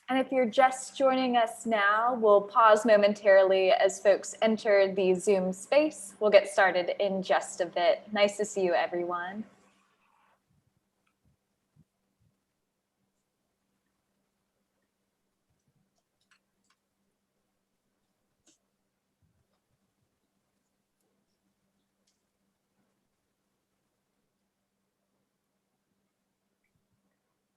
And if you're just joining us now, we'll pause momentarily as folks enter the Zoom space. We'll get started in just a bit. Nice to see you, everyone.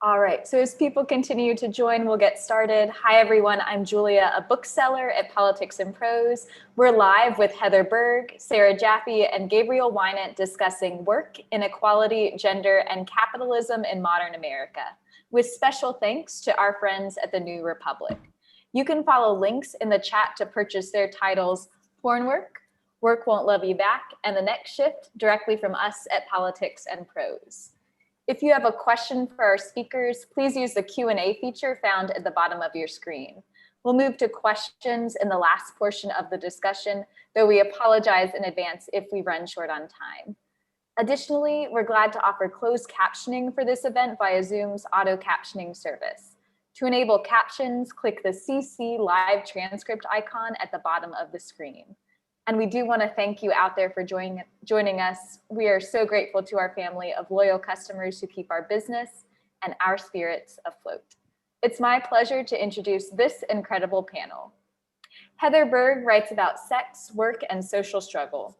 All right, so as people continue to join, we'll get started. Hi, everyone. I'm Julia, a bookseller at Politics and Prose. We're live with Heather Berg, Sarah Jaffe, and Gabriel Wynant discussing work, inequality, gender, and capitalism in modern America, with special thanks to our friends at the New Republic. You can follow links in the chat to purchase their titles, Porn Work, Work Won't Love You Back, and The Next Shift, directly from us at Politics and Prose. If you have a question for our speakers, please use the Q&A feature found at the bottom of your screen. We'll move to questions in the last portion of the discussion, though we apologize in advance if we run short on time. Additionally, we're glad to offer closed captioning for this event via Zoom's auto captioning service. To enable captions, click the CC live transcript icon at the bottom of the screen. And we do want to thank you out there for joining us. We are so grateful to our family of loyal customers who keep our business and our spirits afloat. It's my pleasure to introduce this incredible panel. Heather Berg writes about sex, work, and social struggle.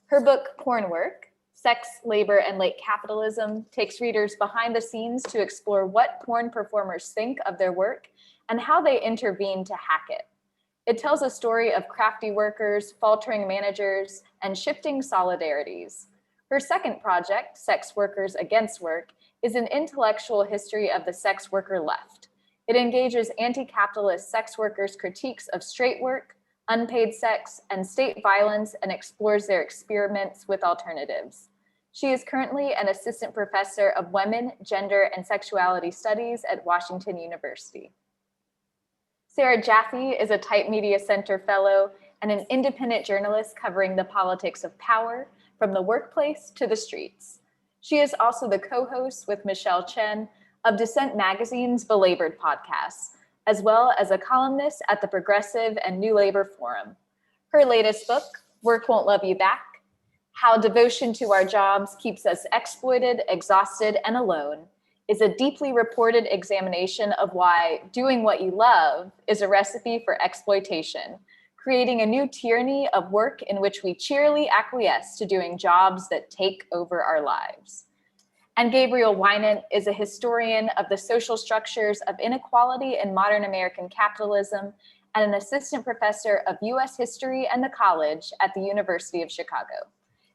Her book, Porn Work, Sex, Labor, and Late Capitalism, takes readers behind the scenes to explore what porn performers think of their work and how they intervene to hack it. It tells a story of crafty workers, faltering managers, and shifting solidarities. Her second project, Sex Workers Against Work, is an intellectual history of the sex worker left. It engages anti-capitalist sex workers' critiques of straight work, unpaid sex, and state violence, and explores their experiments with alternatives. She is currently an assistant professor of women, gender, and sexuality studies at Washington University. Sarah Jaffe is a Type Media Center Fellow and an independent journalist covering the politics of power from the workplace to the streets. She is also the co-host with Michelle Chen of Dissent Magazine's Belabored podcast, as well as a columnist at the Progressive and New Labor Forum. Her latest book, Work Won't Love You Back, How Devotion to Our Jobs Keeps Us Exploited, Exhausted, and Alone, is a deeply reported examination of why doing what you love is a recipe for exploitation, creating a new tyranny of work in which we cheerily acquiesce to doing jobs that take over our lives. And Gabriel Wynant is a historian of the social structures of inequality in modern American capitalism and an assistant professor of US history and the college at the University of Chicago.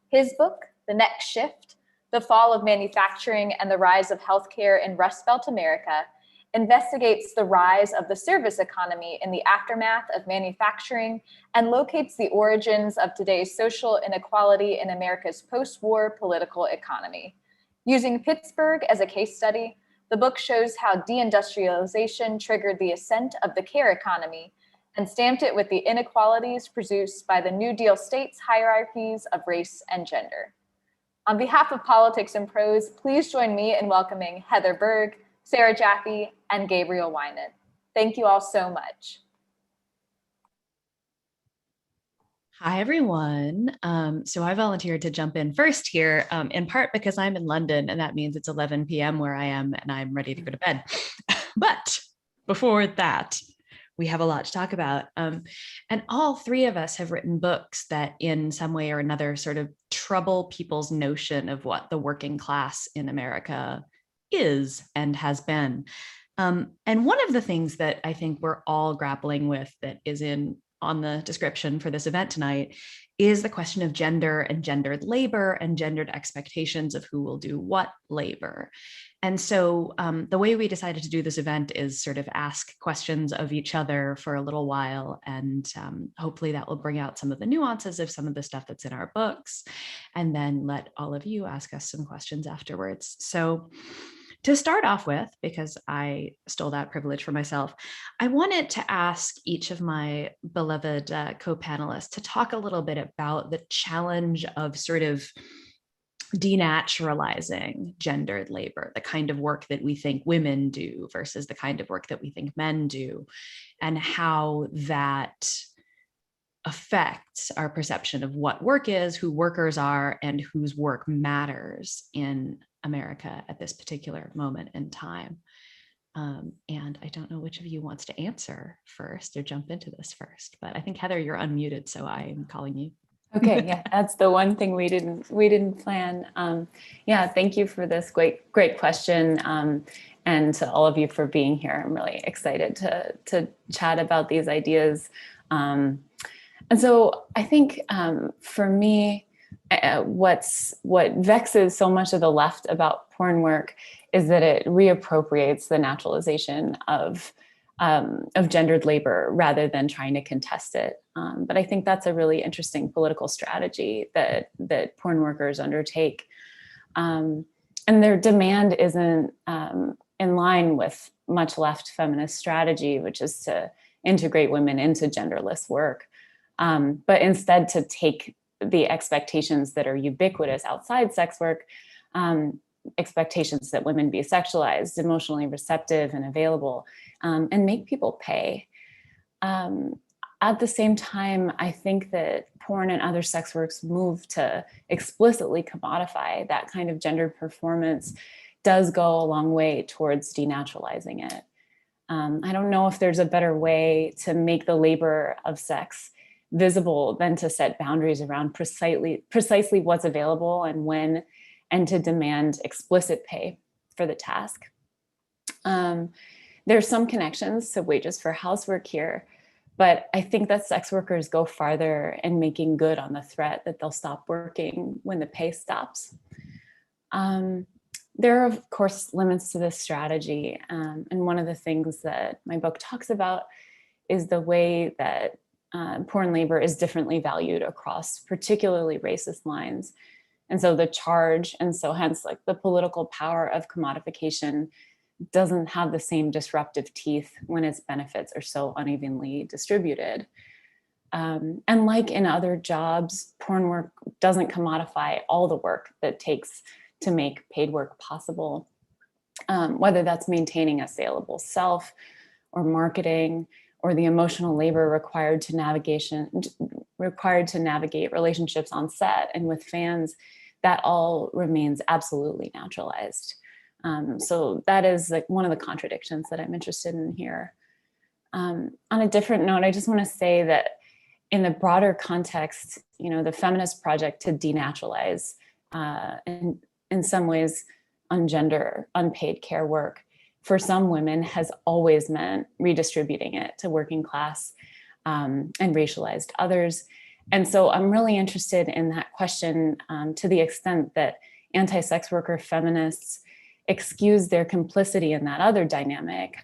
His book, The Next Shift, The Fall of Manufacturing and the Rise of Healthcare in Rust Belt America, investigates the rise of the service economy in the aftermath of manufacturing and locates the origins of today's social inequality in America's post-war political economy. Using Pittsburgh as a case study, the book shows how deindustrialization triggered the ascent of the care economy and stamped it with the inequalities produced by the New Deal states' hierarchies of race and gender. On behalf of Politics and Prose, please join me in welcoming Heather Berg, Sarah Jaffe, and Gabriel Wynant. Thank you all so much. Hi, everyone. So I volunteered to jump in first here, in part because I'm in London, and that means it's 11 p.m. where I am, and I'm ready to go to bed. But before that, we have a lot to talk about. And all three of us have written books that in some way or another sort of trouble people's notion of what the working class in America is and has been. And one of the things that I think we're all grappling with that is on the description for this event tonight is the question of gender and gendered labor and gendered expectations of who will do what labor. And so the way we decided to do this event is sort of ask questions of each other for a little while. And hopefully that will bring out some of the nuances of some of the stuff that's in our books, and then let all of you ask us some questions afterwards. So to start off with, because I stole that privilege for myself, I wanted to ask each of my beloved co-panelists to talk a little bit about the challenge of sort of denaturalizing gendered labor, the kind of work that we think women do versus the kind of work that we think men do, and how that affects our perception of what work is, who workers are, and whose work matters in America at this particular moment in time. And I don't know which of you wants to answer first or jump into this first, but I think Heather, you're unmuted, so I'm calling you. Okay, yeah, that's the one thing we didn't plan. Yeah, thank you for this great question, and to all of you for being here. I'm really excited to chat about these ideas. And so I think for me, what vexes so much of the left about porn work is that it reappropriates the naturalization of gendered labor rather than trying to contest it. But I think that's a really interesting political strategy that porn workers undertake. And their demand isn't in line with much left feminist strategy, which is to integrate women into genderless work. But instead to take the expectations that are ubiquitous outside sex work, expectations that women be sexualized, emotionally receptive and available, and make people pay. At the same time, I think that porn and other sex works move to explicitly commodify that kind of gendered performance does go a long way towards denaturalizing it. I don't know if there's a better way to make the labor of sex visible than to set boundaries around precisely what's available and when, and to demand explicit pay for the task. There's some connections to wages for housework here, but I think that sex workers go farther in making good on the threat that they'll stop working when the pay stops. There are, of course, limits to this strategy. And one of the things that my book talks about is the way that porn labor is differently valued across particularly racist lines. And so the charge, and so hence like the political power of commodification doesn't have the same disruptive teeth when its benefits are so unevenly distributed. And like in other jobs, porn work doesn't commodify all the work that it takes to make paid work possible, whether that's maintaining a saleable self or marketing or the emotional labor required to navigate relationships on set and with fans. That all remains absolutely naturalized. So that is like one of the contradictions that I'm interested in here. On a different note, I just want to say that in the broader context, the feminist project to denaturalize in some ways ungender, unpaid care work for some women has always meant redistributing it to working class and racialized others. And so I'm really interested in that question to the extent that anti-sex worker feminists excuse their complicity in that other dynamic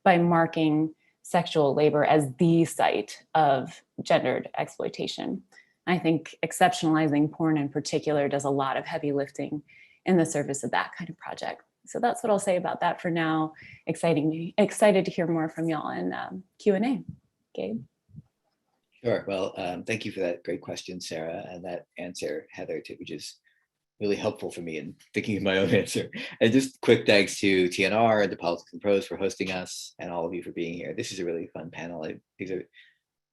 by marking sexual labor as the site of gendered exploitation. I think exceptionalizing porn in particular does a lot of heavy lifting in the service of that kind of project. So that's what I'll say about that for now. Excited to hear more from y'all in Q&A. Gabe? Sure. Well, thank you for that great question, Sarah, and that answer, Heather, too, which is really helpful for me in thinking of my own answer. And just quick thanks to TNR and to Politics and Prose for hosting us, and all of you for being here. This is a really fun panel.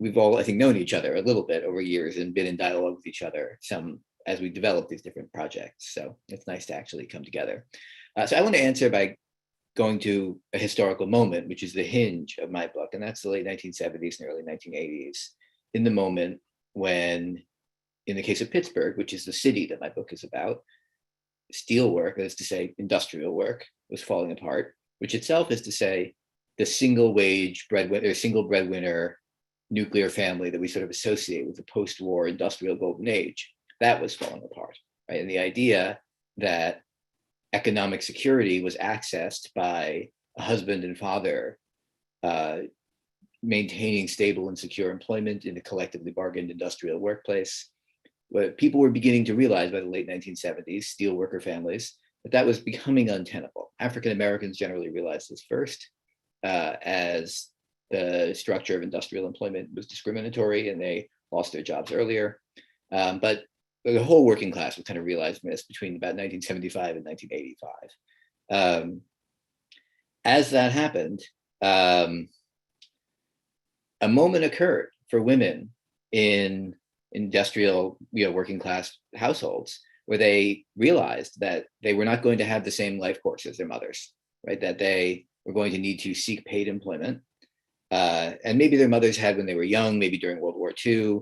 We've all, I think, known each other a little bit over years and been in dialogue with each other some as we develop these different projects. So it's nice to actually come together. So I want to answer by going to a historical moment, which is the hinge of my book, and that's the late 1970s and early 1980s, in the moment when, in the case of Pittsburgh, which is the city that my book is about, steel work, that is to say industrial work, was falling apart, which itself is to say the single breadwinner nuclear family that we sort of associate with the post-war industrial golden age, that was falling apart, right? And the idea that economic security was accessed by a husband and father maintaining stable and secure employment in a collectively bargained industrial workplace. What people were beginning to realize by the late 1970s, steel worker families, that was becoming untenable. African Americans generally realized this first, as the structure of industrial employment was discriminatory and they lost their jobs earlier. But the whole working class was kind of realizing this between about 1975 and 1985. As that happened, a moment occurred for women in industrial, working class households where they realized that they were not going to have the same life course as their mothers, right? That they were going to need to seek paid employment. And maybe their mothers had when they were young, maybe during World War II,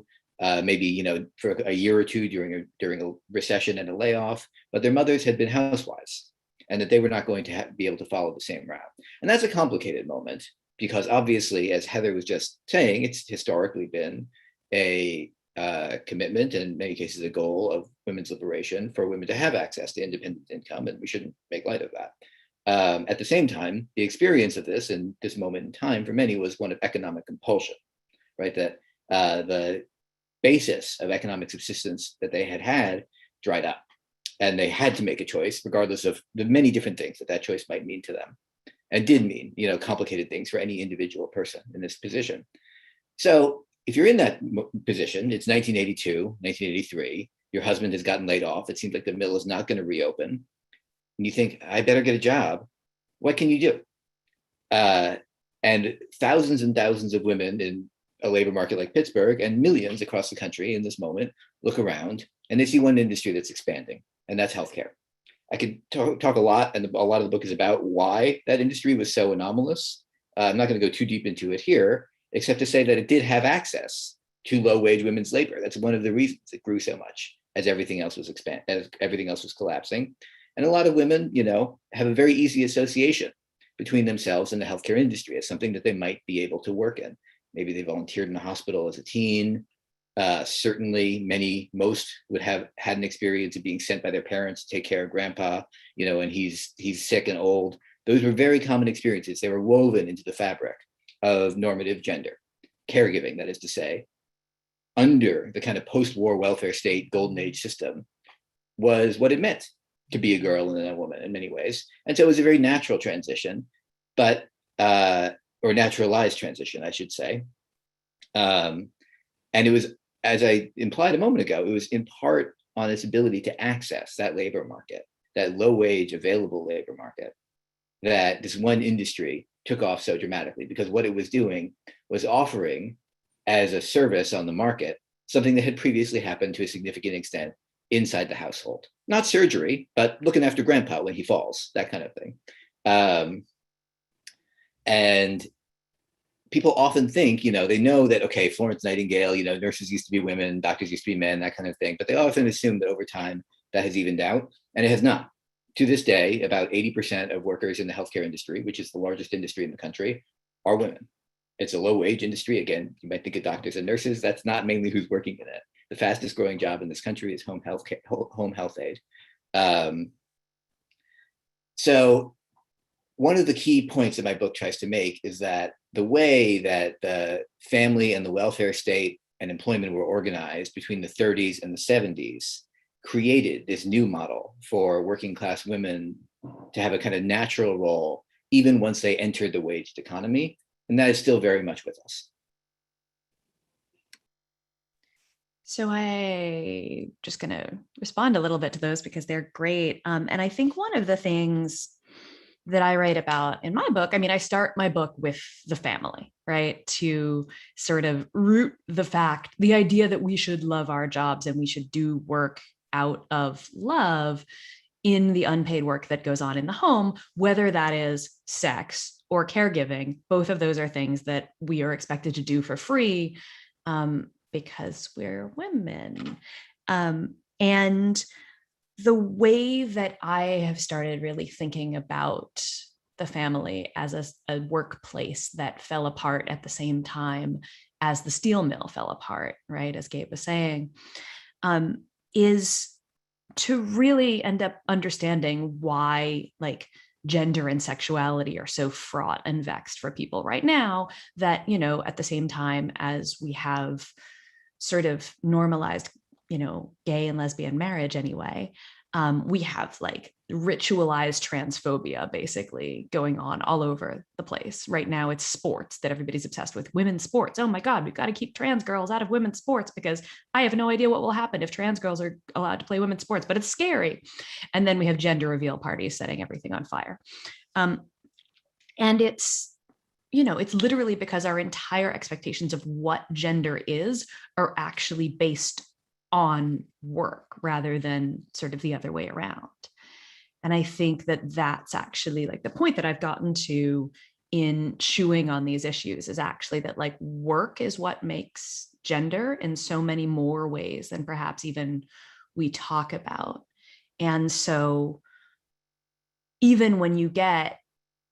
maybe for a year or two during a recession and a layoff, but their mothers had been housewives, and that they were not going to be able to follow the same route. And that's a complicated moment because obviously, as Heather was just saying, it's historically been a commitment and in many cases a goal of women's liberation for women to have access to independent income, and we shouldn't make light of that. At the same time, the experience of this in this moment in time for many was one of economic compulsion, right? That the basis of economic subsistence that they had dried up, and they had to make a choice, regardless of the many different things that choice might mean to them, and did mean, complicated things for any individual person in this position. So if you're in that position, it's 1982, 1983, your husband has gotten laid off, it seems like the mill is not going to reopen, and you think, I better get a job. What can you do? And thousands and thousands of women in a labor market like Pittsburgh and millions across the country in this moment look around and they see one industry that's expanding, and that's healthcare. I could talk a lot, and a lot of the book is about why that industry was so anomalous. I'm not going to go too deep into it here, except to say that it did have access to low-wage women's labor. That's one of the reasons it grew so much as everything else was collapsing. And a lot of women, have a very easy association between themselves and the healthcare industry as something that they might be able to work in. Maybe they volunteered in a hospital as a teen. Certainly, most would have had an experience of being sent by their parents to take care of grandpa, and he's sick and old. Those were very common experiences. They were woven into the fabric of normative gender, caregiving, that is to say, under the kind of post-war welfare state golden age system was what it meant to be a girl and a woman in many ways. And so it was a very natural transition, or naturalized transition, I should say. And it was, as I implied a moment ago, it was in part on its ability to access that labor market, that low wage available labor market, that this one industry took off so dramatically, because what it was doing was offering as a service on the market something that had previously happened to a significant extent inside the household. Not surgery, but looking after grandpa when he falls, that kind of thing. And people often think, they know that, okay, Florence Nightingale, nurses used to be women, doctors used to be men, that kind of thing. But they often assume that over time that has evened out, and it has not. To this day, about 80% of workers in the healthcare industry, which is the largest industry in the country, are women. It's a low-wage industry. Again, you might think of doctors and nurses. That's not mainly who's working in it. The fastest growing job in this country is home health aid. So one of the key points that my book tries to make is that the way that the family and the welfare state and employment were organized between the 30s and the 70s created this new model for working class women to have a kind of natural role, even once they entered the waged economy. And that is still very much with us. So I just going to respond a little bit to those because they're great. And I think one of the things that I write about in my book, I start my book with the family, right? To sort of root the idea that we should love our jobs and we should do work out of love in the unpaid work that goes on in the home, whether that is sex or caregiving. Both of those are things that we are expected to do for free because we're women. And the way that I have started really thinking about the family as a workplace that fell apart at the same time as the steel mill fell apart, right, as Gabe was saying, is to really end up understanding why gender and sexuality are so fraught and vexed for people right now, that, at the same time as we have sort of normalized, gay and lesbian marriage anyway, We have like ritualized transphobia basically going on all over the place. Right now it's sports that everybody's obsessed with. Women's sports. Oh my God, we've got to keep trans girls out of women's sports because I have no idea what will happen if trans girls are allowed to play women's sports, but it's scary. And then we have gender reveal parties setting everything on fire. And it's, you know, it's literally because our entire expectations of what gender is are actually based on work rather than sort of the other way around. And I think that that's actually like the point that I've gotten to in chewing on these issues is actually that like work is what makes gender in so many more ways than perhaps even we talk about. And so even when you get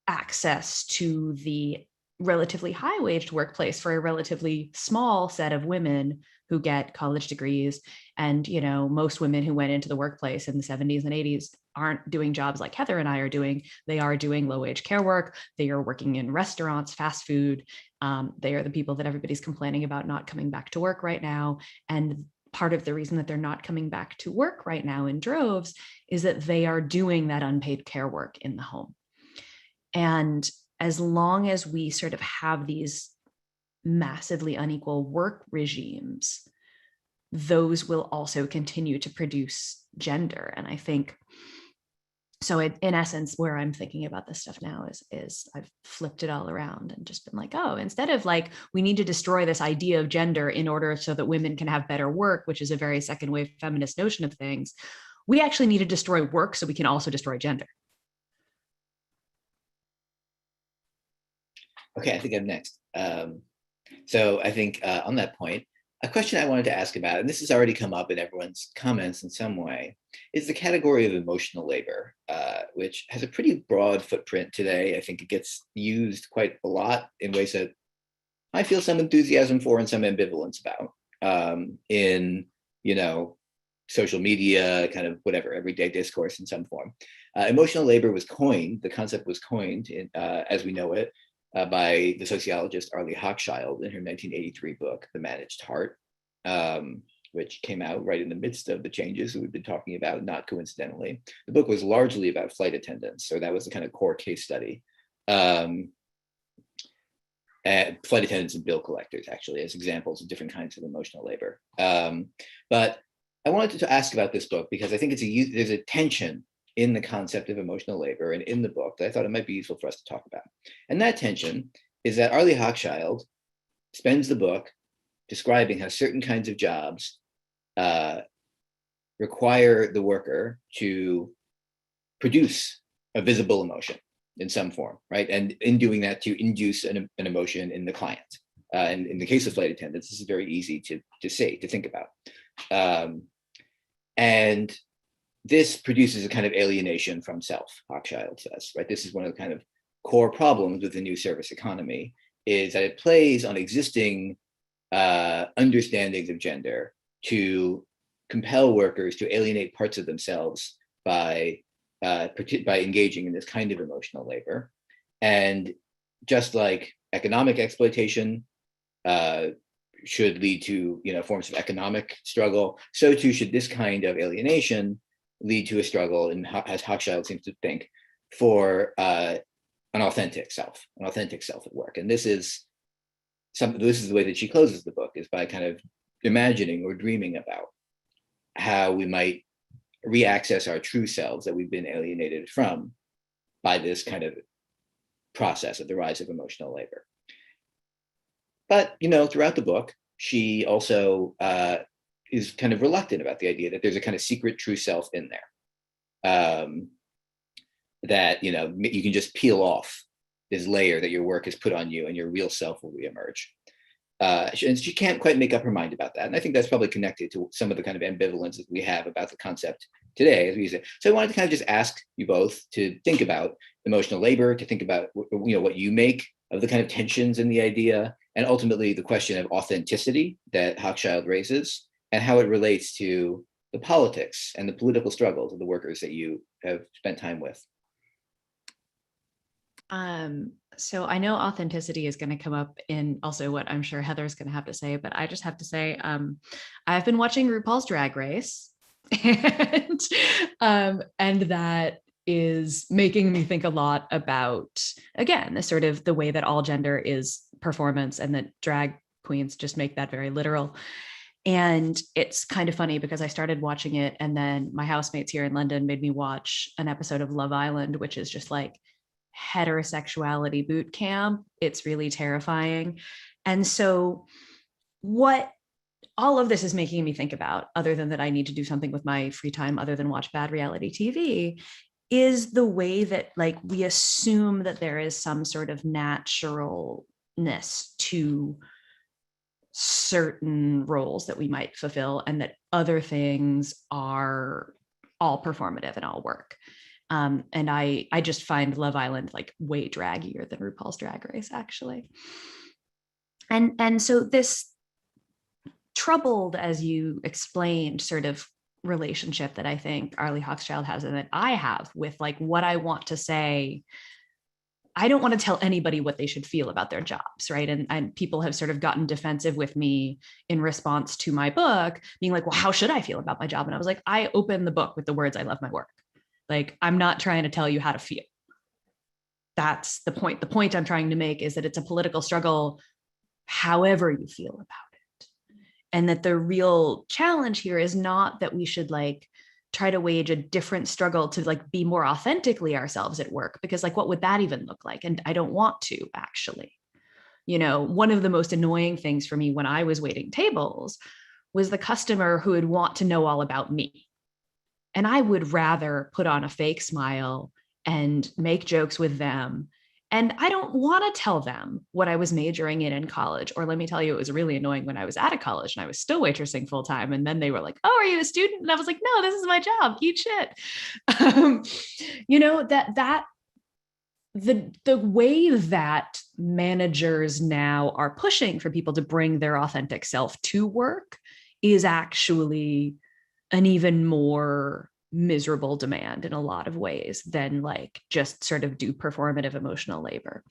access to the relatively high waged workplace for a relatively small set of women who get college degrees, and you know, most women who went into the workplace in the 70s and 80s aren't doing jobs like Heather and I are doing. They are doing low wage care work. They are working in restaurants, fast food. They are the people that everybody's complaining about not coming back to work right now. And part of the reason that they're not coming back to work right now in droves is that they are doing that unpaid care work in the home. And as long as we sort of have these massively unequal work regimes, those will also continue to produce gender. And I think, so in essence, where I'm thinking about this stuff now is I've flipped it all around and just been like, oh, instead of like, we need to destroy this idea of gender in order so that women can have better work, which is a very second wave feminist notion of things, we actually need to destroy work so we can also destroy gender. Okay, I think I'm next. So I think on that point, a question I wanted to ask about, and this has already come up in everyone's comments in some way, is the category of emotional labor, which has a pretty broad footprint today. I think it gets used quite a lot in ways that I feel some enthusiasm for and some ambivalence about in, you know, social media, kind of whatever, everyday discourse in some form. Emotional labor was coined, the concept was coined in, as we know it, by the sociologist Arlie Hochschild in her 1983 book, The Managed Heart, which came out right in the midst of the changes that we've been talking about, not coincidentally. The book was largely about flight attendants, so that was the kind of core case study. And flight attendants and bill collectors, actually, as examples of different kinds of emotional labor. But I wanted to ask about this book because I think there's a tension in the concept of emotional labor and in the book that I thought it might be useful for us to talk about. And that tension is that Arlie Hochschild spends the book describing how certain kinds of jobs require the worker to produce a visible emotion in some form, right? And in doing that, to induce an emotion in the client. And in the case of flight attendants, this is very easy to think about. And this produces a kind of alienation from self, Hochschild says, right? This is one of the kind of core problems with the new service economy, is that it plays on existing understandings of gender to compel workers to alienate parts of themselves by engaging in this kind of emotional labor. And just like economic exploitation should lead to, you know, forms of economic struggle, so too should this kind of alienation lead to a struggle, in, as Hochschild seems to think, for an authentic self at work. And this is the way that she closes the book, is by kind of imagining or dreaming about how we might reaccess our true selves that we've been alienated from by this kind of process of the rise of emotional labor. But, you know, throughout the book, she also is kind of reluctant about the idea that there's a kind of secret true self in there, that, you know, you can just peel off this layer that your work has put on you and your real self will reemerge. And she can't quite make up her mind about that. And I think that's probably connected to some of the kind of ambivalence that we have about the concept today, as we use it. So I wanted to kind of just ask you both to think about emotional labor, to think about, you know, what you make of the kind of tensions in the idea, and ultimately the question of authenticity that Hochschild raises, and how it relates to the politics and the political struggles of the workers that you have spent time with. So I know authenticity is going to come up in also what I'm sure Heather's going to have to say, but I just have to say, I've been watching RuPaul's Drag Race. And that is making me think a lot about, again, the sort of the way that all gender is performance and that drag queens just make that very literal. And it's kind of funny because I started watching it and then my housemates here in London made me watch an episode of Love Island, which is just like heterosexuality boot camp. It's really terrifying. And so what all of this is making me think about, other than that I need to do something with my free time other than watch bad reality TV, is the way that like we assume that there is some sort of naturalness to certain roles that we might fulfill and that other things are all performative and all work. And I just find Love Island like way draggier than RuPaul's Drag Race, actually. And so this troubled, as you explained, sort of relationship that I think Arlie Hochschild has and that I have with like what I want to say. I don't want to tell anybody what they should feel about their jobs, right? And people have sort of gotten defensive with me in response to my book, being like, well, how should I feel about my job? And I was like, I opened the book with the words, I love my work. Like, I'm not trying to tell you how to feel. That's the point. The point I'm trying to make is that it's a political struggle, however you feel about it. And that the real challenge here is not that we should like try to wage a different struggle to like be more authentically ourselves at work, because like, what would that even look like? And I don't want to, actually. You know, one of the most annoying things for me when I was waiting tables was the customer who would want to know all about me. And I would rather put on a fake smile and make jokes with them. And I don't want to tell them what I was majoring in college. Or let me tell you, it was really annoying when I was out of college and I was still waitressing full time. And then they were like, oh, are you a student? And I was like, no, this is my job. Eat shit. You know, the way that managers now are pushing for people to bring their authentic self to work is actually an even more miserable demand in a lot of ways than like just sort of do performative emotional labor.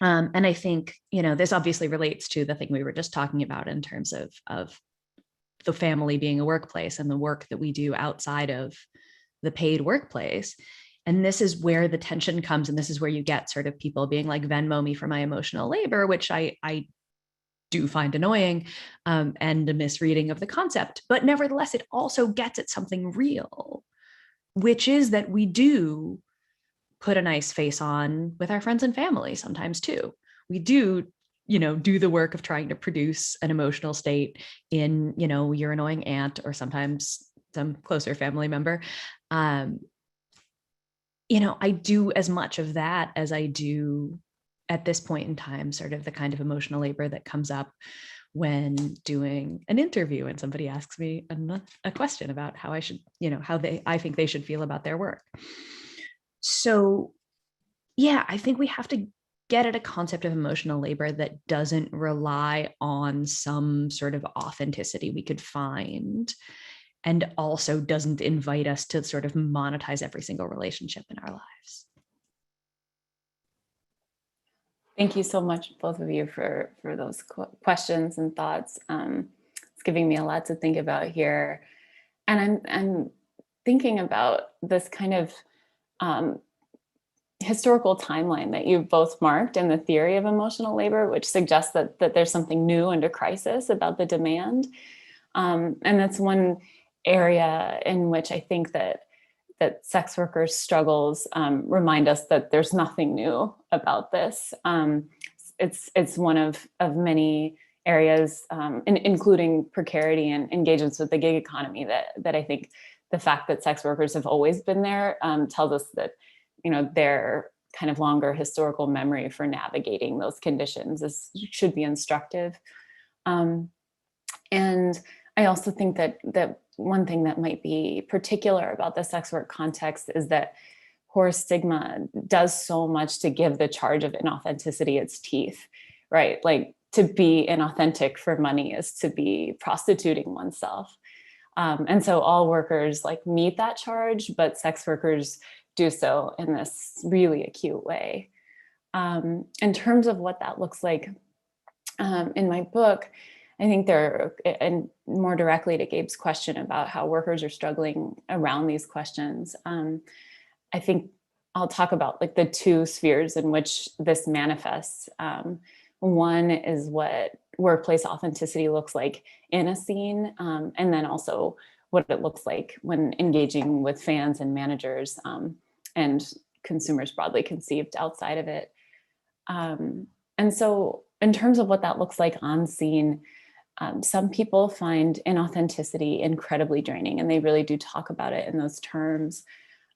And I think, you know, this obviously relates to the thing we were just talking about in terms of the family being a workplace and the work that we do outside of the paid workplace. And this is where the tension comes. And this is where you get sort of people being like, Venmo me for my emotional labor, which I do find annoying and a misreading of the concept. But nevertheless, it also gets at something real, which is that we do put a nice face on with our friends and family sometimes too. We do, you know, do the work of trying to produce an emotional state in, you know, your annoying aunt or sometimes some closer family member. You know, I do as much of that as I do at this point in time, sort of the kind of emotional labor that comes up when doing an interview and somebody asks me a question about how I should, you know, I think they should feel about their work. So yeah, I think we have to get at a concept of emotional labor that doesn't rely on some sort of authenticity we could find, and also doesn't invite us to sort of monetize every single relationship in our lives. Thank you so much, both of you, for those questions and thoughts. It's giving me a lot to think about here. And I'm thinking about this kind of historical timeline that you've both marked in the theory of emotional labor, which suggests that there's something new and a crisis about the demand. And that's one area in which I think that sex workers' struggles remind us that there's nothing new about this. It's one of many areas, including precarity and engagements with the gig economy, that I think the fact that sex workers have always been there tells us that, you know, their kind of longer historical memory for navigating those conditions should be instructive. And I also think that one thing that might be particular about the sex work context is that horror stigma does so much to give the charge of inauthenticity its teeth, right? Like, to be inauthentic for money is to be prostituting oneself. And so all workers like meet that charge, but sex workers do so in this really acute way. In terms of what that looks like in my book, I think and more directly to Gabe's question about how workers are struggling around these questions, I think I'll talk about like the two spheres in which this manifests. One is what workplace authenticity looks like in a scene, and then also what it looks like when engaging with fans and managers and consumers broadly conceived outside of it. And so in terms of what that looks like on scene, some people find inauthenticity incredibly draining, and they really do talk about it in those terms,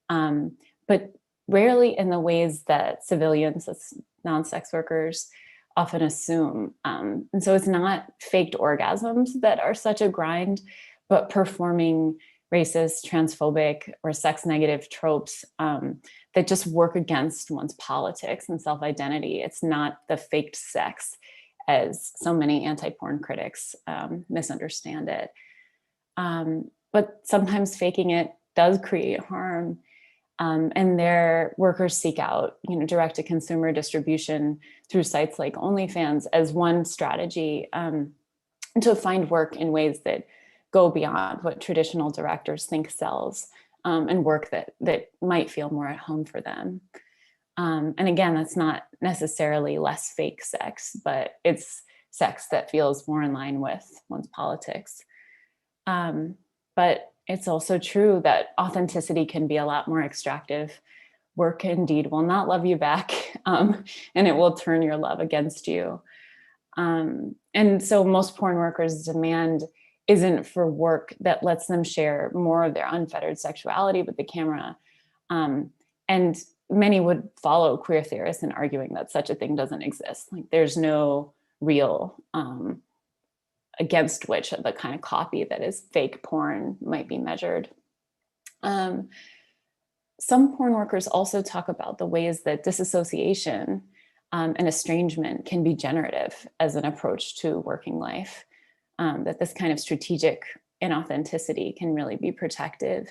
but rarely in the ways that civilians, as non-sex workers, often assume. And so it's not faked orgasms that are such a grind, but performing racist, transphobic, or sex negative tropes that just work against one's politics and self-identity. It's not the faked sex as so many anti-porn critics misunderstand it. But sometimes faking it does create harm. And their workers seek out, direct-to-consumer distribution through sites like OnlyFans as one strategy to find work in ways that go beyond what traditional directors think sells, and work that might feel more at home for them. And again, that's not necessarily less fake sex, but it's sex that feels more in line with one's politics. But it's also true that authenticity can be a lot more extractive. Work indeed will not love you back, and it will turn your love against you. And so most porn workers' demand isn't for work that lets them share more of their unfettered sexuality with the camera. And many would follow queer theorists in arguing that such a thing doesn't exist. Like there's no real against which the kind of copy that is fake porn might be measured. Some porn workers also talk about the ways that disassociation and estrangement can be generative as an approach to working life, that this kind of strategic inauthenticity can really be protective.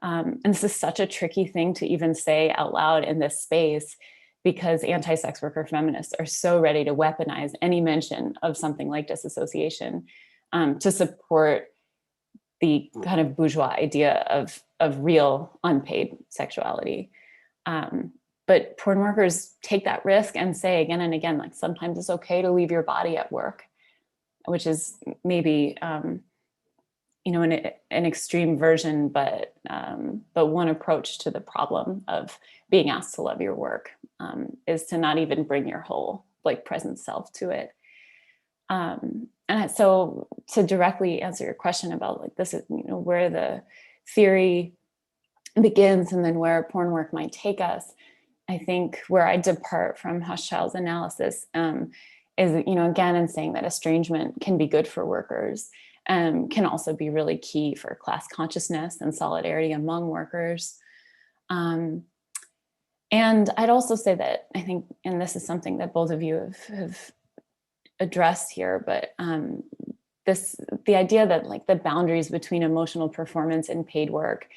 And this is such a tricky thing to even say out loud in this space, because anti-sex worker feminists are so ready to weaponize any mention of something like disassociation to support the kind of bourgeois idea of real unpaid sexuality. But porn workers take that risk and say again and again, like sometimes it's okay to leave your body at work, which is maybe an extreme version, but one approach to the problem of being asked to love your work is to not even bring your whole like present self to it. And so to directly answer your question about like this is where the theory begins and then where porn work might take us, I think where I depart from Hochschild's analysis is again in saying that estrangement can be good for workers. Can also be really key for class consciousness and solidarity among workers. And I'd also say that I think, and this is something that both of you have addressed here, but the idea that like the boundaries between emotional performance in paid work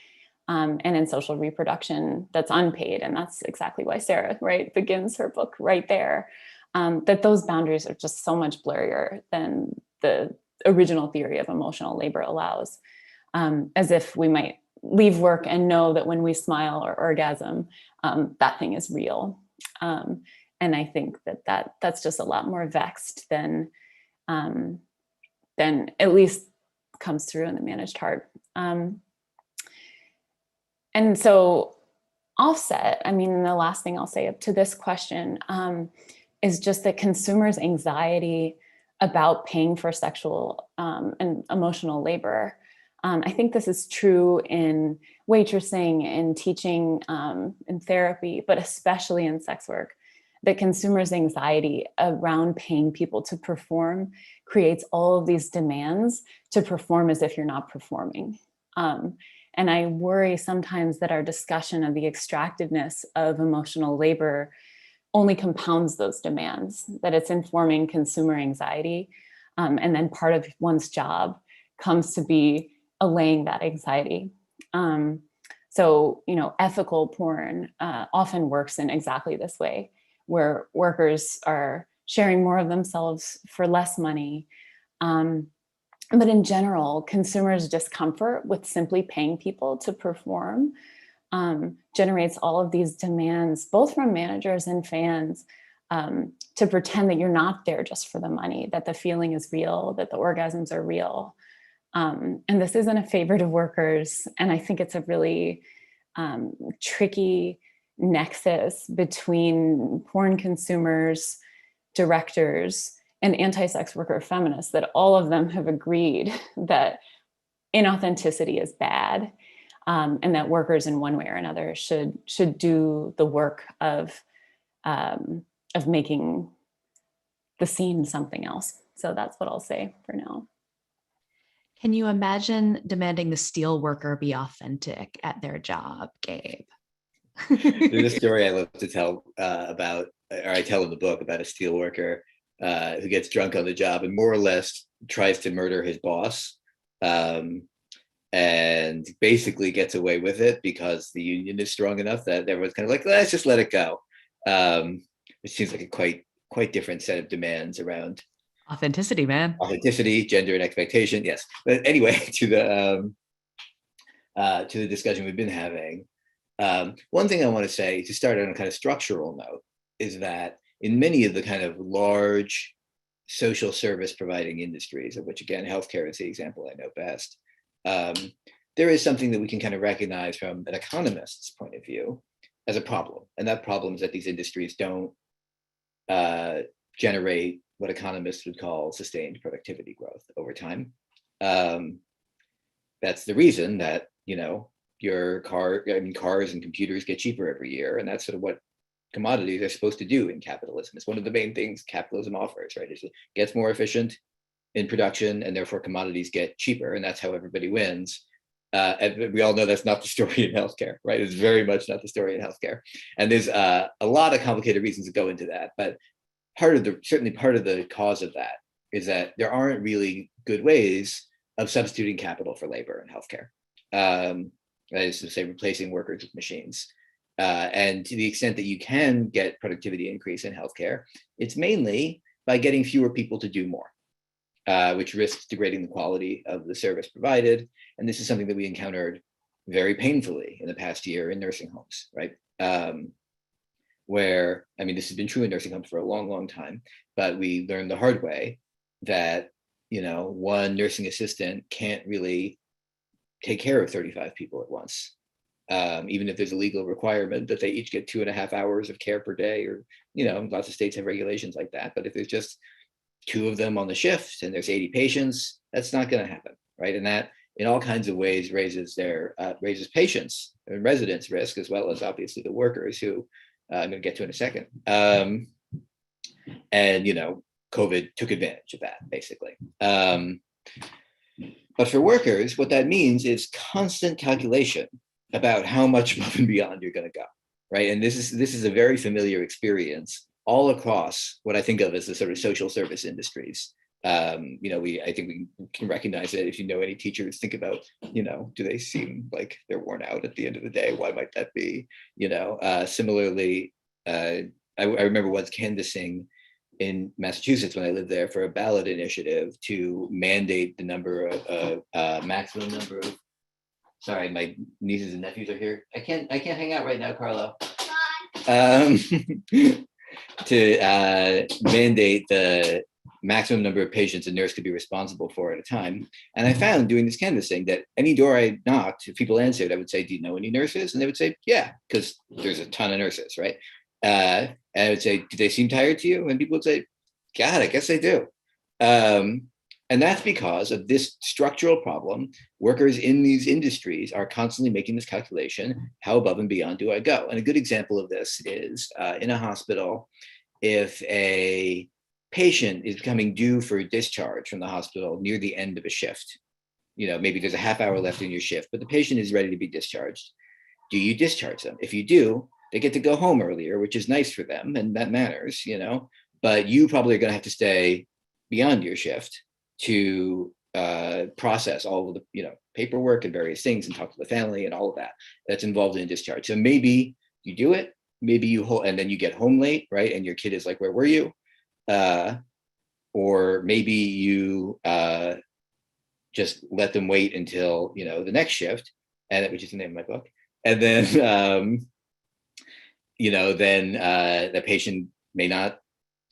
and in social reproduction that's unpaid, and that's exactly why Sarah, right, begins her book right there, that those boundaries are just so much blurrier than the original theory of emotional labor allows, as if we might leave work and know that when we smile or orgasm, that thing is real. And I think that's just a lot more vexed than at least comes through in the managed heart. And so offset, I mean, the last thing I'll say up to this question is just that consumers' anxiety about paying for sexual and emotional labor. I think this is true in waitressing, in teaching, in therapy, but especially in sex work, that consumers' anxiety around paying people to perform creates all of these demands to perform as if you're not performing. And I worry sometimes that our discussion of the extractiveness of emotional labor only compounds those demands, that it's informing consumer anxiety. And then part of one's job comes to be allaying that anxiety. So, ethical porn often works in exactly this way, where workers are sharing more of themselves for less money, But in general, consumers' discomfort with simply paying people to perform generates all of these demands, both from managers and fans, to pretend that you're not there just for the money, that the feeling is real, that the orgasms are real. And this isn't a favorite of workers. And I think it's a really tricky nexus between porn consumers, directors, and anti-sex worker feminists, that all of them have agreed that inauthenticity is bad, and that workers in one way or another should do the work of making the scene something else. So that's what I'll say for now. Can you imagine demanding the steel worker be authentic at their job, Gabe? There's a story I love to tell about, or I tell in the book, about a steel worker who gets drunk on the job and more or less tries to murder his boss, and basically gets away with it because the union is strong enough that everyone's kind of like, let's just let it go. It seems like a quite different set of demands around authenticity, man. Authenticity, gender, and expectation. Yes, but anyway, to the discussion we've been having. One thing I want to say to start on a kind of structural note is that in many of the kind of large social service providing industries, of which again, healthcare is the example I know best, there is something that we can kind of recognize from an economist's point of view as a problem. And that problem is that these industries don't generate what economists would call sustained productivity growth over time. That's the reason that, cars and computers get cheaper every year. And that's sort of what commodities are supposed to do in capitalism. It's one of the main things capitalism offers, right? It gets more efficient in production and therefore commodities get cheaper, and that's how everybody wins. And we all know that's not the story in healthcare, right? It's very much not the story in healthcare. And there's a lot of complicated reasons to go into that, but certainly part of the cause of that is that there aren't really good ways of substituting capital for labor in healthcare. That is to say, replacing workers with machines. And to the extent that you can get productivity increase in healthcare, it's mainly by getting fewer people to do more, which risks degrading the quality of the service provided. And this is something that we encountered very painfully in the past year in nursing homes, right? Where, this has been true in nursing homes for a long, long time, but we learned the hard way that, one nursing assistant can't really take care of 35 people at once. Even if there's a legal requirement that they each get 2.5 hours of care per day, or, lots of states have regulations like that. But if there's just 2 of them on the shift and there's 80 patients, that's not going to happen, right? And that in all kinds of ways raises patients and residents' risk, as well as obviously the workers who I'm going to get to in a second. And, COVID took advantage of that, basically. But for workers, what that means is constant calculation about how much above and beyond you're going to go, right? And this is a very familiar experience all across what I think of as the sort of social service industries. I think we can recognize it if you know any teachers. Think about, do they seem like they're worn out at the end of the day? Why might that be? Similarly, I remember once canvassing in Massachusetts when I lived there for a ballot initiative to mandate the number of maximum number of. Sorry, my nieces and nephews are here. I can't hang out right now, Carlo. To mandate the maximum number of patients a nurse could be responsible for at a time. And I found doing this canvassing that any door I knocked, if people answered, I would say, do you know any nurses? And they would say, yeah, because there's a ton of nurses, right? And I would say, do they seem tired to you? And people would say, God, I guess they do. And that's because of this structural problem. Workers in these industries are constantly making this calculation, how above and beyond do I go? And a good example of this is in a hospital, if a patient is becoming due for discharge from the hospital near the end of a shift, maybe there's a half hour left in your shift, but the patient is ready to be discharged. Do you discharge them? If you do, they get to go home earlier, which is nice for them, and that matters, but you probably are going to have to stay beyond your shift to process all of the paperwork and various things and talk to the family and all of that that's involved in discharge. So maybe you do it, maybe and then you get home late, right? And your kid is like, where were you? or maybe you just let them wait until, the next shift, and which is the name of my book. And then, the patient may not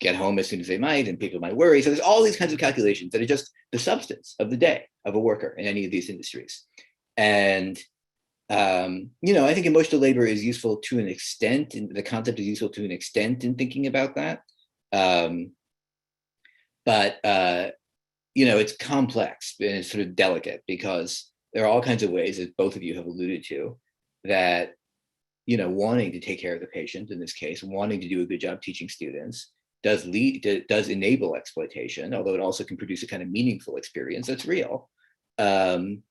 get home as soon as they might, and people might worry. So there's all these kinds of calculations that are just the substance of the day of a worker in any of these industries. And, I think emotional labor is useful to an extent, and the concept is useful to an extent in thinking about that. But it's complex and it's sort of delicate, because there are all kinds of ways, as both of you have alluded to, that, wanting to take care of the patient, in this case, wanting to do a good job teaching students, does enable exploitation, although it also can produce a kind of meaningful experience that's real. And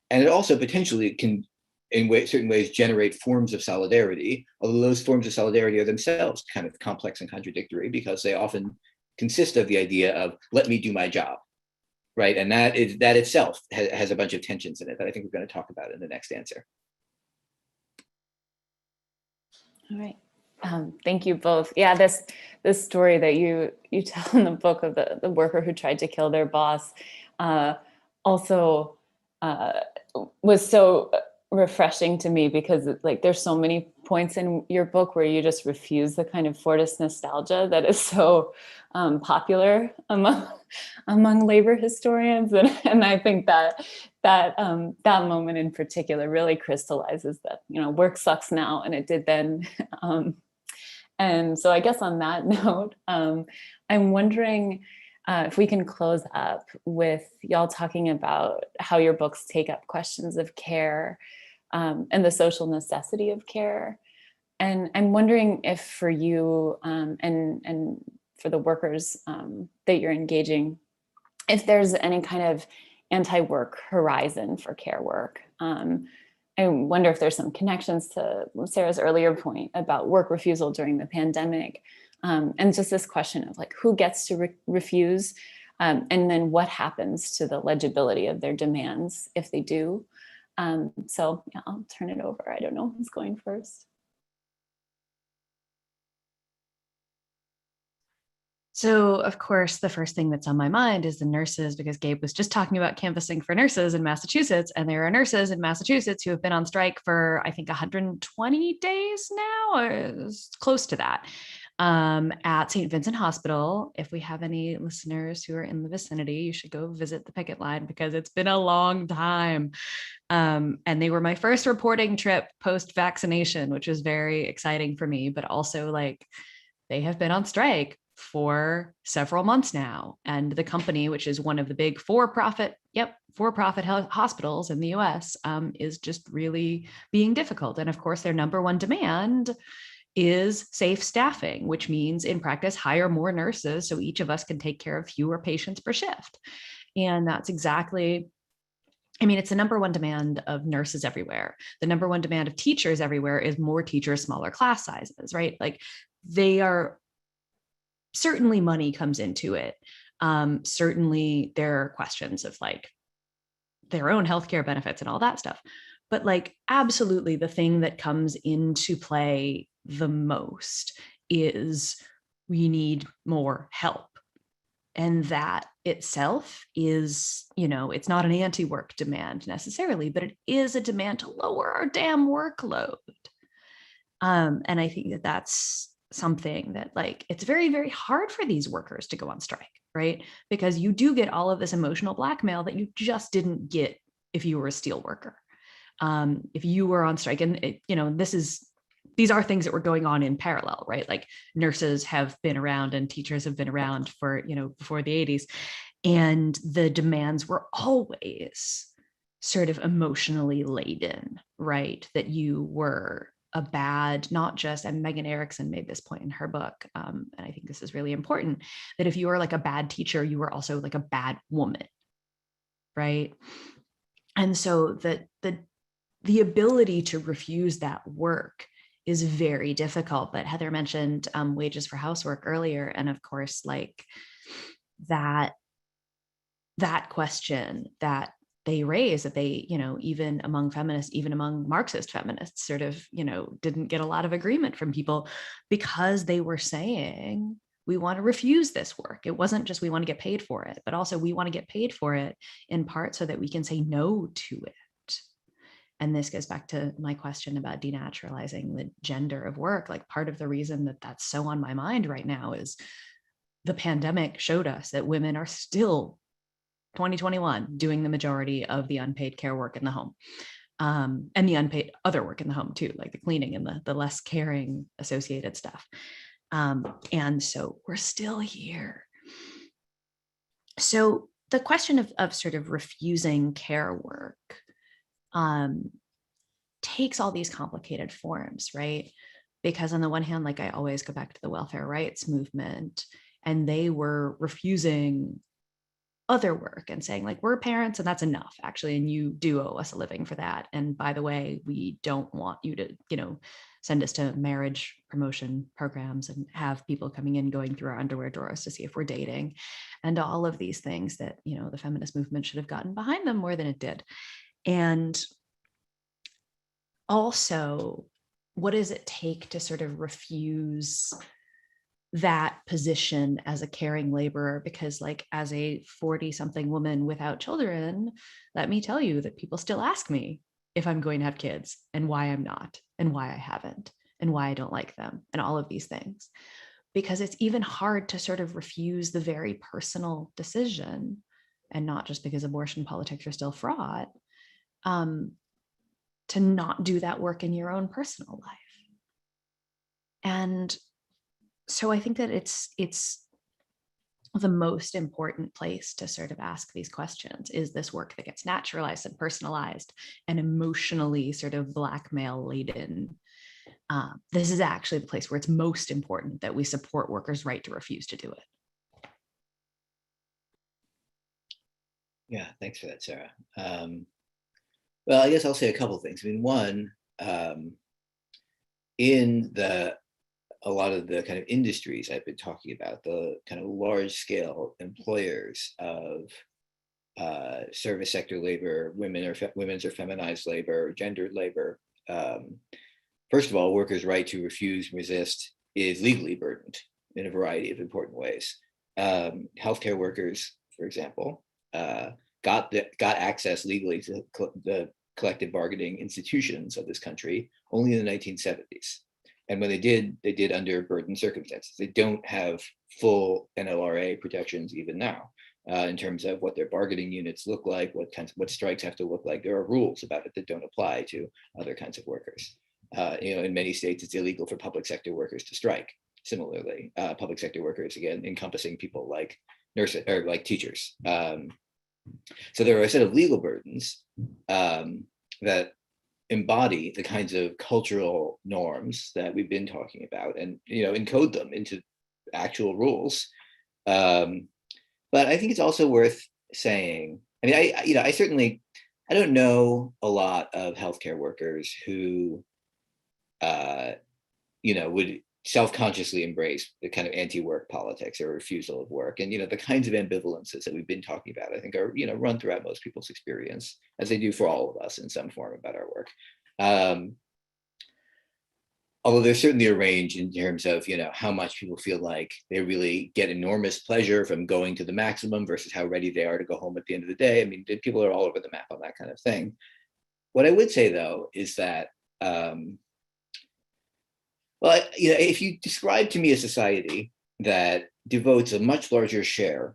it also potentially can, in certain ways, generate forms of solidarity, although those forms of solidarity are themselves kind of complex and contradictory, because they often consist of the idea of, let me do my job, right? And that itself has a bunch of tensions in it that I think we're going to talk about in the next answer. All right. Thank you both. Yeah, this story that you tell in the book of the worker who tried to kill their boss also was so refreshing to me, because there's so many points in your book where you just refuse the kind of Fordist nostalgia that is so popular among labor historians, and I think that moment in particular really crystallizes that work sucks now and it did then. And so I guess on that note, I'm wondering if we can close up with y'all talking about how your books take up questions of care and the social necessity of care. And I'm wondering if for you and for the workers that you're engaging, if there's any kind of anti-work horizon for care work. I wonder if there's some connections to Sarah's earlier point about work refusal during the pandemic, and just this question of who gets to refuse, and then what happens to the legibility of their demands if they do. So yeah, I'll turn it over. I don't know who's going first. So, of course, the first thing that's on my mind is the nurses, because Gabe was just talking about canvassing for nurses in Massachusetts, and there are nurses in Massachusetts who have been on strike for, I think, 120 days now, or close to that, at St. Vincent Hospital. If we have any listeners who are in the vicinity, you should go visit the picket line, because it's been a long time. And they were my first reporting trip post-vaccination, which was very exciting for me, but also they have been on strike for several months now. And the company, which is one of the big for-profit hospitals in the US, is just really being difficult. And of course, their number one demand is safe staffing, which means in practice, hire more nurses so each of us can take care of fewer patients per shift. And that's exactly, it's the number one demand of nurses everywhere. The number one demand of teachers everywhere is more teachers, smaller class sizes, right? They are, certainly money comes into it. Certainly there are questions of their own healthcare benefits and all that stuff. But absolutely the thing that comes into play the most is we need more help. And that itself is, it's not an anti-work demand necessarily, but it is a demand to lower our damn workload. And I think that that's something that it's very, very hard for these workers to go on strike, right? Because you do get all of this emotional blackmail that you just didn't get if you were a steel worker. If you were on strike, and these are things that were going on in parallel, right? Nurses have been around and teachers have been around for, before the 80s. And the demands were always sort of emotionally laden, right? That you were a bad, not just, and Megan Erickson made this point in her book, and I think this is really important, that if you were a bad teacher, you were also a bad woman, right? And so the ability to refuse that work is very difficult. But Heather mentioned wages for housework earlier, and of course, that question that they raise, that they, even among feminists, even among Marxist feminists, sort of, didn't get a lot of agreement from people, because they were saying we want to refuse this work. It wasn't just we want to get paid for it, but also we want to get paid for it in part so that we can say no to it. And this goes back to my question about denaturalizing the gender of work. Like, part of the reason that that's so on my mind right now is the pandemic showed us that women are still 2021 doing the majority of the unpaid care work in the home, and the unpaid other work in the home too, like the cleaning and the less caring associated stuff. And so we're still here. So the question of sort of refusing care work takes all these complicated forms, right? Because on the one hand, like, I always go back to the welfare rights movement, and they were refusing other work and saying, like, we're parents and that's enough, actually, and you do owe us a living for that. And by the way, we don't want you to, send us to marriage promotion programs and have people coming in going through our underwear drawers to see if we're dating, and all of these things that, the feminist movement should have gotten behind them more than it did. And also, what does it take to sort of refuse that position as a caring laborer? Because, like, as a 40-something woman without children, let me tell you that people still ask me if I'm going to have kids and why I'm not, and why I haven't, and why I don't like them, and all of these things. Because it's even hard to sort of refuse the very personal decision, and not just because abortion politics are still fraught, to not do that work in your own personal life. And so I think that it's the most important place to sort of ask these questions. Is this work that gets naturalized and personalized and emotionally sort of blackmail laden? This is actually the place where it's most important that we support workers' right to refuse to do it. Yeah, thanks for that, Sarah. Well, I guess I'll say a couple of things. I mean, one, in a lot of the kind of industries I've been talking about, the kind of large scale employers of service sector labor, women's or feminized labor, gendered labor. First of all, workers' right to refuse and resist is legally burdened in a variety of important ways. Healthcare workers, for example, got access legally to the collective bargaining institutions of this country only in the 1970s. And when they did under burdened circumstances. They don't have full NLRA protections even now in terms of what their bargaining units look like, what strikes have to look like. There are rules about it that don't apply to other kinds of workers. In many states, it's illegal for public sector workers to strike. Similarly, public sector workers, again, encompassing people like nurses or like teachers. So there are a set of legal burdens that embody the kinds of cultural norms that we've been talking about, and encode them into actual rules. But I think it's also worth saying, I mean, I don't know a lot of healthcare workers who would self-consciously embrace the kind of anti-work politics or refusal of work. And the kinds of ambivalences that we've been talking about, I think, are run throughout most people's experience, as they do for all of us in some form about our work. Although there's certainly a range in terms of how much people feel like they really get enormous pleasure from going to the maximum versus how ready they are to go home at the end of the day. I mean, people are all over the map on that kind of thing. What I would say, though, is that well, if you describe to me a society that devotes a much larger share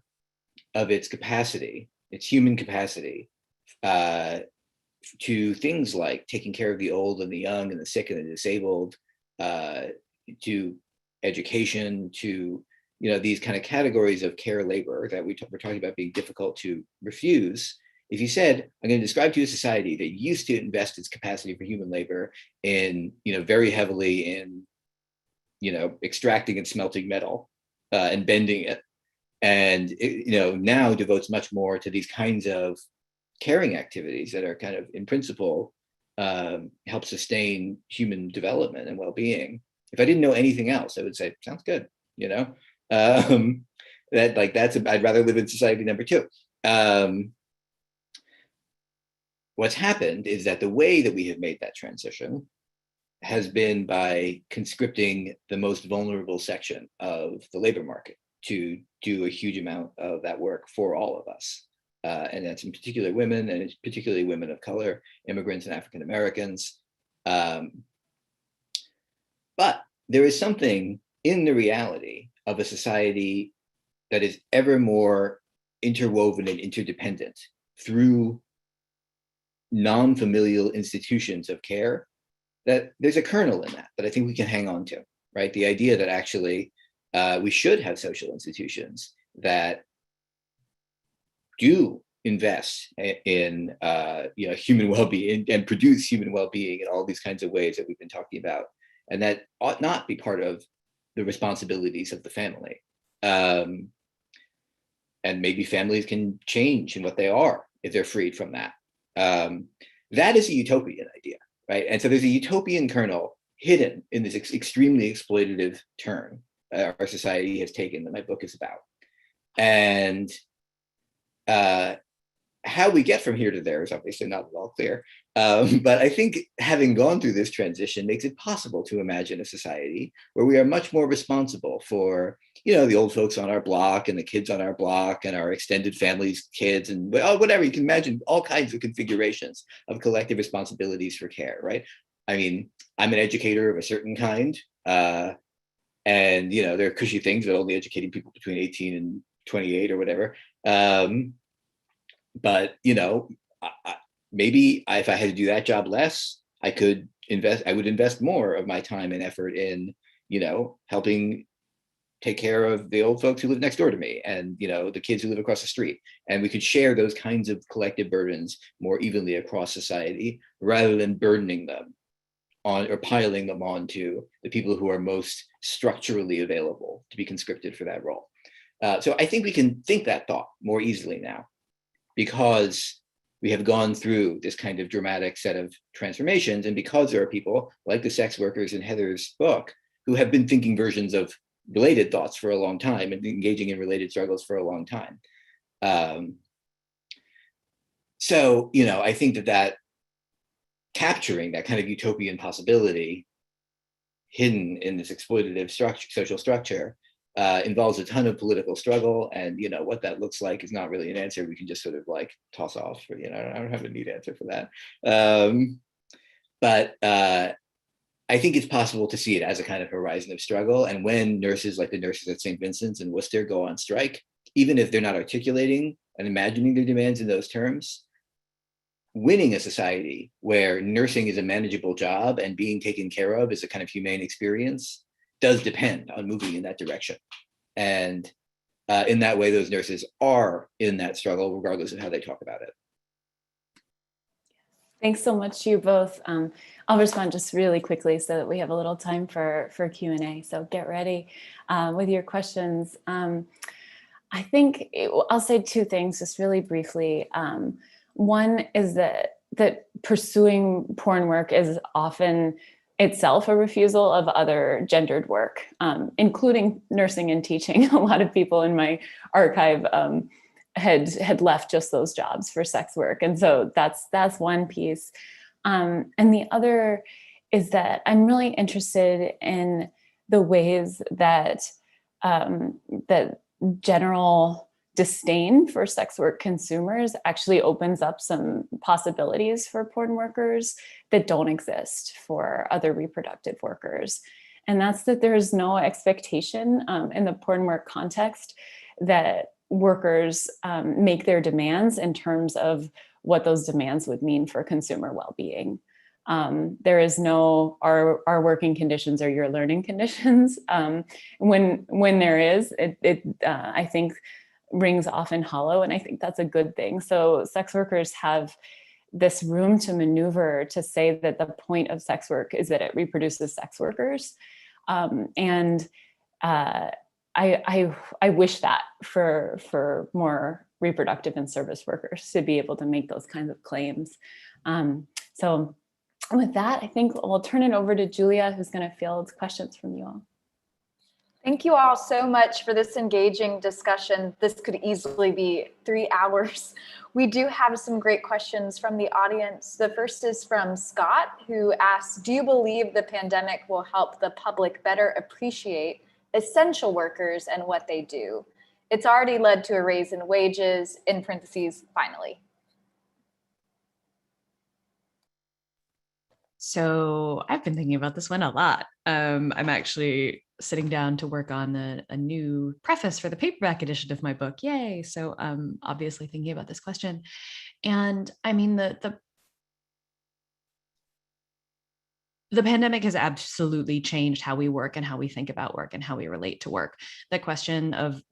of its capacity, its human capacity, to things like taking care of the old and the young and the sick and the disabled, to education, to these kind of categories of care labor that we're talking about being difficult to refuse. If you said, I'm going to describe to you a society that used to invest its capacity for human labor in, very heavily in, extracting and smelting metal and bending it, and now devotes much more to these kinds of caring activities that are kind of, in principle, help sustain human development and well-being. If I didn't know anything else, I would say, sounds good. I'd rather live in society number two. What's happened is that the way that we have made that transition has been by conscripting the most vulnerable section of the labor market to do a huge amount of that work for all of us. And that's in particular women, and it's particularly women of color, immigrants and African Americans. But there is something in the reality of a society that is ever more interwoven and interdependent through non-familial institutions of care, that there's a kernel in that I think we can hang on to, right? The idea that actually we should have social institutions that do invest in human well-being and produce human well-being in all these kinds of ways that we've been talking about, and that ought not be part of the responsibilities of the family. And maybe families can change in what they are if they're freed from that. That is a utopian idea, right? And so there's a utopian kernel hidden in this extremely exploitative turn our society has taken that my book is about. And how we get from here to there is obviously not at all clear. But I think having gone through this transition makes it possible to imagine a society where we are much more responsible for, the old folks on our block and the kids on our block and our extended family's kids and whatever. You can imagine all kinds of configurations of collective responsibilities for care, right? I mean, I'm an educator of a certain kind. And, there are cushy things that only educating people between 18 and 28 or whatever. But maybe if I had to do that job less, I would invest more of my time and effort in, helping take care of the old folks who live next door to me and, the kids who live across the street. And we could share those kinds of collective burdens more evenly across society rather than burdening them on or piling them onto the people who are most structurally available to be conscripted for that role. So I think we can think that thought more easily now, because we have gone through this kind of dramatic set of transformations, and because there are people like the sex workers in Heather's book who have been thinking versions of related thoughts for a long time and engaging in related struggles for a long time. So, I think that capturing that kind of utopian possibility hidden in this exploitative social structure involves a ton of political struggle, and what that looks like is not really an answer we can just sort of like toss off. I don't have a neat answer for that. But I think it's possible to see it as a kind of horizon of struggle. And when nurses like the nurses at St. Vincent's and Worcester go on strike, even if they're not articulating and imagining their demands in those terms, winning a society where nursing is a manageable job and being taken care of is a kind of humane experience does depend on moving in that direction. And in that way, those nurses are in that struggle, regardless of how they talk about it. Thanks so much to you both. I'll respond just really quickly so that we have a little time for Q&A. So get ready with your questions. I think I'll say two things just really briefly. One is that pursuing porn work is often itself a refusal of other gendered work, including nursing and teaching. A lot of people in my archive had left just those jobs for sex work. And so that's one piece. And the other is that I'm really interested in the ways that that general disdain for sex work consumers actually opens up some possibilities for porn workers that don't exist for other reproductive workers. And that's that there's no expectation in the porn work context that workers make their demands in terms of what those demands would mean for consumer well-being. There is no our working conditions are your learning conditions. When there is, it I think rings often hollow, and I think that's a good thing. So sex workers have this room to maneuver to say that the point of sex work is that it reproduces sex workers, and I wish that for more reproductive and service workers to be able to make those kinds of claims. So with that, I think we'll turn it over to Julia, who's going to field questions from you all. Thank you all so much for this engaging discussion. This could easily be 3 hours. We do have some great questions from the audience. The first is from Scott, who asks, do you believe the pandemic will help the public better appreciate essential workers and what they do? It's already led to a raise in wages, in parentheses, finally. So I've been thinking about this one a lot. I'm actually sitting down to work on a new preface for the paperback edition of my book. Yay. So I'm obviously thinking about this question. And I mean, the pandemic has absolutely changed how we work and how we think about work and how we relate to work. The question of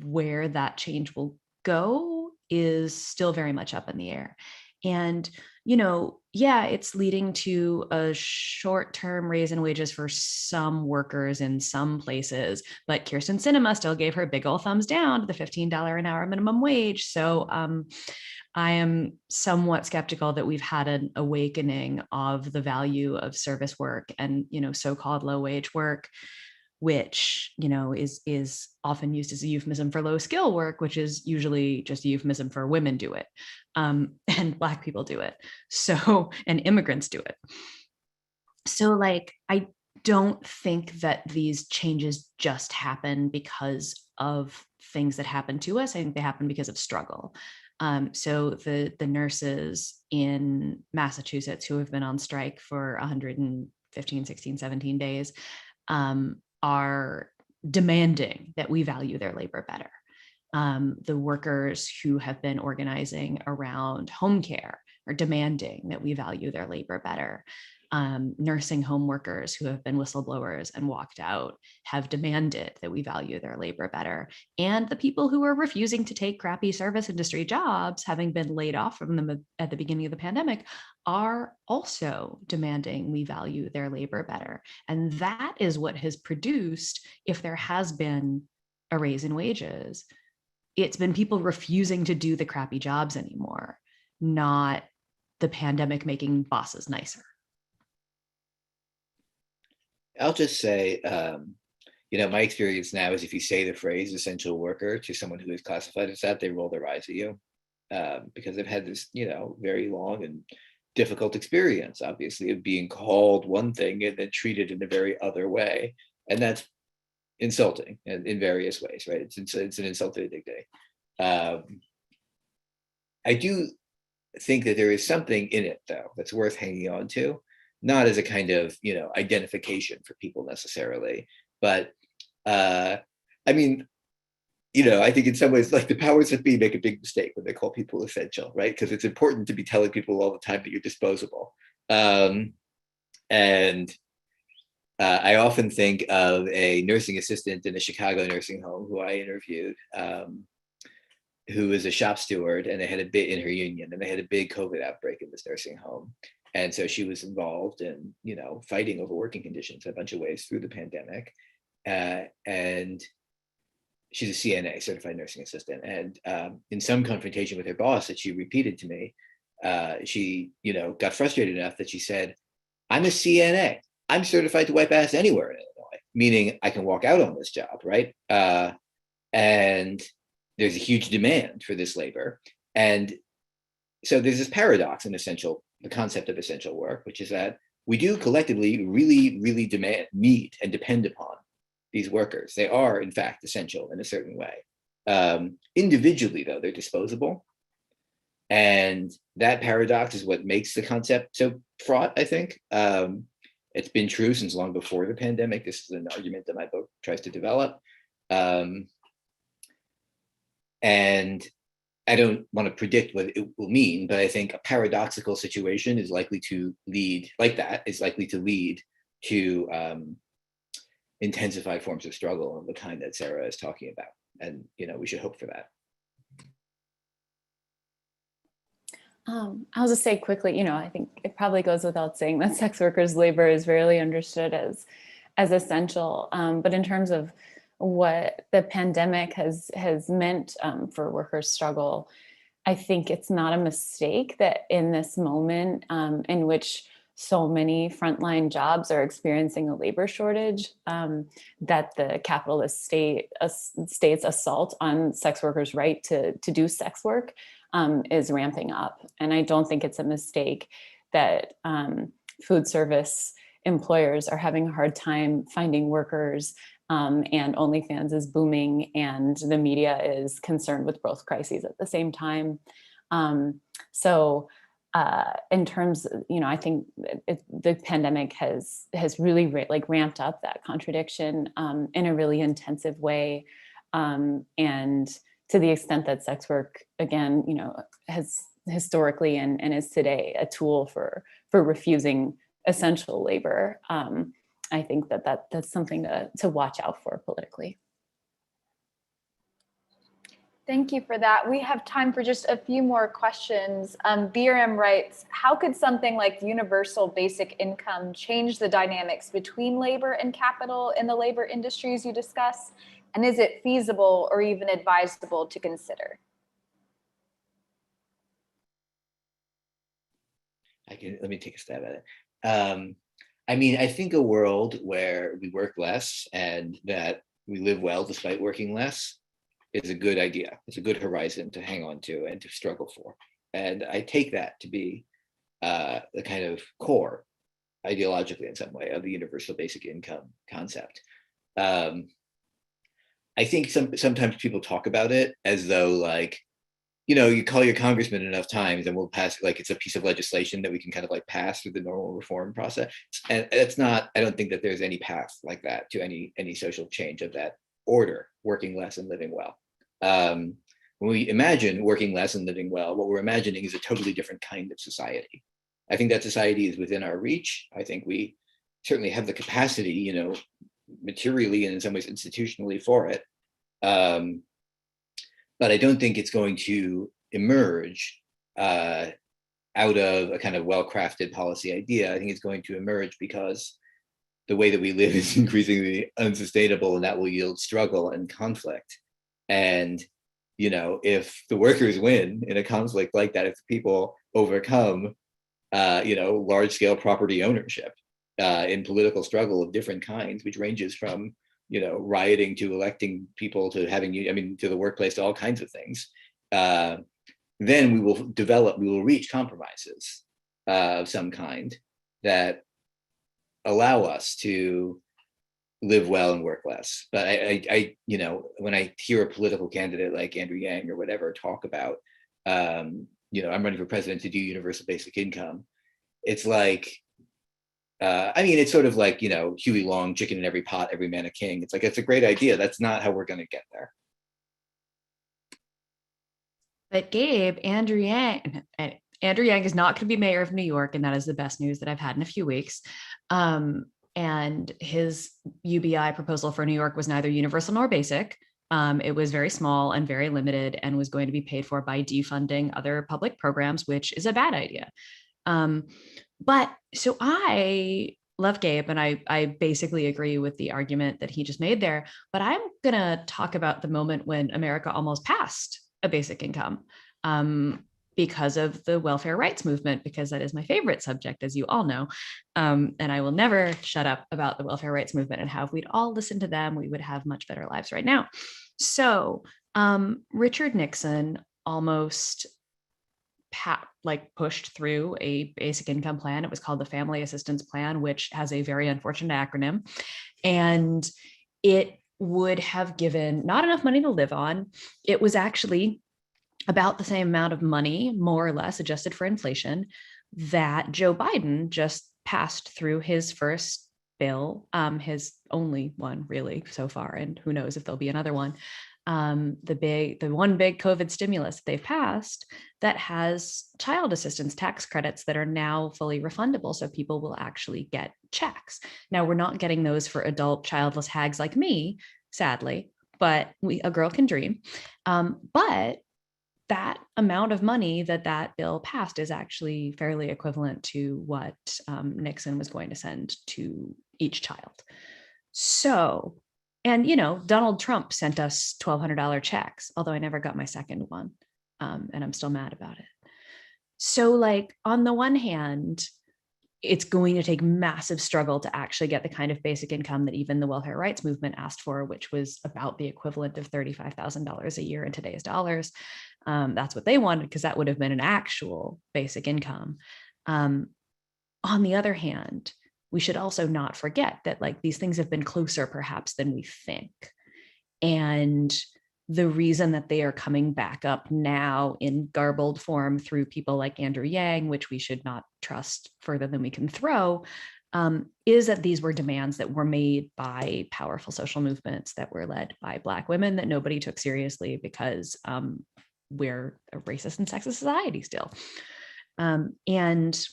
where that change will go is still very much up in the air. And, yeah, it's leading to a short-term raise in wages for some workers in some places, but Kirsten Sinema still gave her big old thumbs down to the $15 an hour minimum wage. So I am somewhat skeptical that we've had an awakening of the value of service work and, so-called low-wage work, which, is often used as a euphemism for low skill work, which is usually just a euphemism for women do it, and Black people do it. So, and immigrants do it. So I don't think that these changes just happen because of things that happen to us. I think they happen because of struggle. So the nurses in Massachusetts who have been on strike for 115, 16, 17 days, are demanding that we value their labor better. The workers who have been organizing around home care are demanding that we value their labor better. Nursing home workers who have been whistleblowers and walked out have demanded that we value their labor better. And the people who are refusing to take crappy service industry jobs, having been laid off from them at the beginning of the pandemic, are also demanding we value their labor better. And that is what has produced, if there has been a raise in wages, it's been people refusing to do the crappy jobs anymore, not the pandemic making bosses nicer. I'll just say, my experience now is if you say the phrase essential worker to someone who is classified as that, they roll their eyes at you because they've had this, very long and difficult experience, obviously, of being called one thing and then treated in a very other way. And that's insulting in various ways, right? It's an insult to the dignity. I do think that there is something in it, though, that's worth hanging on to. Not as a kind of, identification for people necessarily, but I think in some ways, like the powers that be make a big mistake when they call people essential, right? Because it's important to be telling people all the time that you're disposable. I often think of a nursing assistant in a Chicago nursing home who I interviewed, who was a shop steward, and they had a bit in her union, and they had a big COVID outbreak in this nursing home. And so she was involved in, fighting over working conditions in a bunch of ways through the pandemic. And she's a CNA, certified nursing assistant. And in some confrontation with her boss that she repeated to me, she, got frustrated enough that she said, I'm a CNA. I'm certified to wipe ass anywhere in Illinois, meaning I can walk out on this job, right? And there's a huge demand for this labor. And so there's this paradox in the concept of essential work, which is that we do collectively really, really need and depend upon these workers. They are, in fact, essential in a certain way. Individually, though, they're disposable. And that paradox is what makes the concept so fraught, I think. It's been true since long before the pandemic. This is an argument that my book tries to develop. And I don't want to predict what it will mean, but I think a paradoxical situation is likely to lead to intensified forms of struggle of the kind that Sarah is talking about. And, we should hope for that. I'll just say quickly, I think it probably goes without saying that sex workers' labor is rarely understood as essential. But in terms of what the pandemic has meant for workers' struggle, I think it's not a mistake that in this moment in which so many frontline jobs are experiencing a labor shortage, that the capitalist state's assault on sex workers' right to do sex work is ramping up. And I don't think it's a mistake that food service employers are having a hard time finding workers, and OnlyFans is booming, and the media is concerned with both crises at the same time. So in terms, I think the pandemic has really ramped up that contradiction in a really intensive way, and to the extent that sex work, again, has historically and is today a tool for refusing essential labor. I think that's something to watch out for politically. Thank you for that. We have time for just a few more questions. BRM writes, how could something like universal basic income change the dynamics between labor and capital in the labor industries you discuss? And is it feasible or even advisable to consider? Let me take a stab at it. I think a world where we work less and that we live well despite working less is a good idea. It's a good horizon to hang on to and to struggle for. And I take that to be the kind of core, ideologically in some way, of the universal basic income concept. I think sometimes people talk about it as though you call your congressman enough times and we'll pass, it's a piece of legislation that we can kind of pass through the normal reform process. And it's not, I don't think that there's any path like that to any social change of that order, working less and living well. When we imagine working less and living well, what we're imagining is a totally different kind of society. I think that society is within our reach. I think we certainly have the capacity, materially and in some ways institutionally for it. But I don't think it's going to emerge out of a kind of well-crafted policy idea. I think it's going to emerge because the way that we live is increasingly unsustainable, and that will yield struggle and conflict. And, if the workers win in a conflict like that, if people overcome, large-scale property ownership in political struggle of different kinds, which ranges from rioting to electing people to to the workplace, to all kinds of things, then we will reach compromises of some kind that allow us to live well and work less. But I when I hear a political candidate like Andrew Yang or whatever talk about, I'm running for president to do universal basic income, it's it's sort of like, Huey Long, chicken in every pot, every man a king. It's it's a great idea. That's not how we're going to get there. But Gabe, Andrew Yang is not going to be mayor of New York, and that is the best news that I've had in a few weeks. And his UBI proposal for New York was neither universal nor basic. It was very small and very limited and was going to be paid for by defunding other public programs, which is a bad idea. But so I love Gabe, and I basically agree with the argument that he just made there, but I'm going to talk about the moment when America almost passed a basic income because of the welfare rights movement, because that is my favorite subject, as you all know. And I will never shut up about the welfare rights movement, and how if we'd all listened to them, we would have much better lives right now. So Richard Nixon almost pushed through a basic income plan. It was called the Family Assistance Plan, which has a very unfortunate acronym. And it would have given not enough money to live on. It was actually about the same amount of money, more or less, adjusted for inflation, that Joe Biden just passed through his first bill, his only one really so far, and who knows if there'll be another one. The one big COVID stimulus they've passed that has child assistance tax credits that are now fully refundable. So people will actually get checks. Now, we're not getting those for adult childless hags like me, sadly, but a girl can dream. But that amount of money that bill passed is actually fairly equivalent to what Nixon was going to send to each child. So, and Donald Trump sent us $1,200 checks, although I never got my second one, and I'm still mad about it. So on the one hand, it's going to take massive struggle to actually get the kind of basic income that even the welfare rights movement asked for, which was about the equivalent of $35,000 a year in today's dollars. That's what they wanted, because that would have been an actual basic income. On the other hand, we should also not forget that like these things have been closer perhaps than we think. And the reason that they are coming back up now in garbled form through people like Andrew Yang, which we should not trust further than we can throw, is that these were demands that were made by powerful social movements that were led by Black women that nobody took seriously because we're a racist and sexist society still. And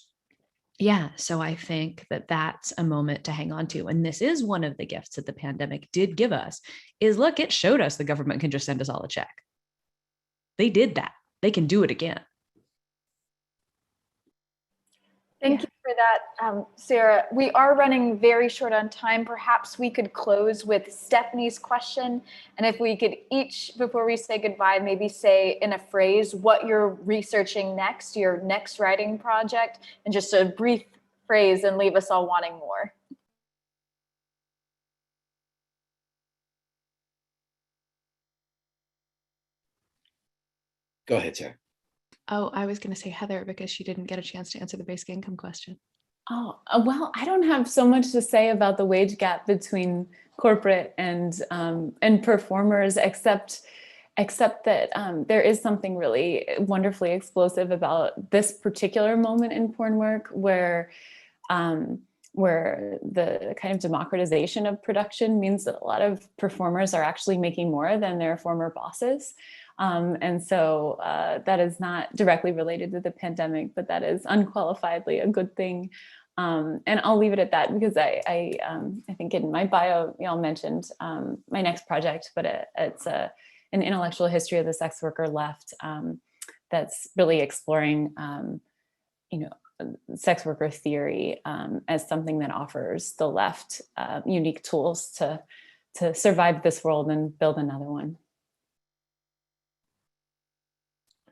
yeah, so I think that that's a moment to hang on to. And this is one of the gifts that the pandemic did give us is, look, it showed us the government can just send us all a check. They did that. They can do it again. Thank you for that, Sarah. We are running very short on time. Perhaps we could close with Stephanie's question. And if we could each, before we say goodbye, maybe say in a phrase what you're researching next, your next writing project, and just a brief phrase and leave us all wanting more. Go ahead, Sarah. Oh, I was going to say Heather because she didn't get a chance to answer the basic income question. Oh, well, I don't have so much to say about the wage gap between corporate and performers, except that there is something really wonderfully explosive about this particular moment in porn work where the kind of democratization of production means that a lot of performers are actually making more than their former bosses. And so that is not directly related to the pandemic, but that is unqualifiedly a good thing. And I'll leave it at that because I think in my bio, y'all mentioned my next project, but it's an intellectual history of the sex worker left that's really exploring, sex worker theory as something that offers the left unique tools to survive this world and build another one.